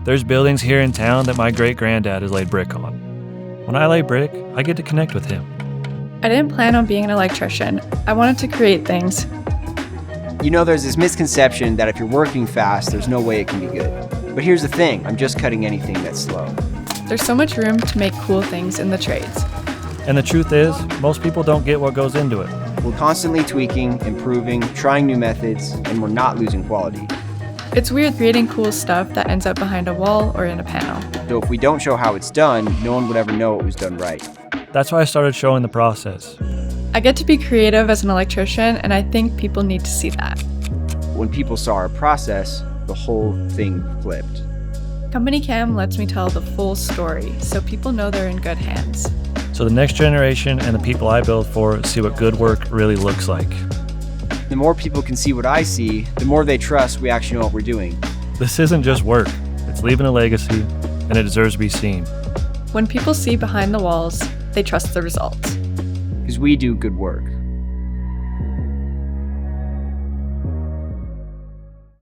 There's buildings here in town that my great-granddad has laid brick on. When I lay brick, I get to connect with him. I didn't plan on being an electrician. I wanted to create things. You know, there's this misconception that if you're working fast, there's no way it can be good. But here's the thing, I'm just cutting anything that's slow. There's so much room to make cool things in the trades. And the truth is, most people don't get what goes into it. We're constantly tweaking, improving, trying new methods, and we're not losing quality. It's weird creating cool stuff that ends up behind a wall or in a panel. So if we don't show how it's done, no one would ever know it was done right. That's why I started showing the process. I get to be creative as an electrician, and I think people need to see that. When people saw our process, the whole thing flipped. CompanyCam lets me tell the full story, so people know they're in good hands. So the next generation and the people I build for see what good work really looks like. The more people can see what I see, the more they trust we actually know what we're doing. This isn't just work, it's leaving a legacy, and it deserves to be seen. When people see behind the walls, they trust the results. Because we do good work.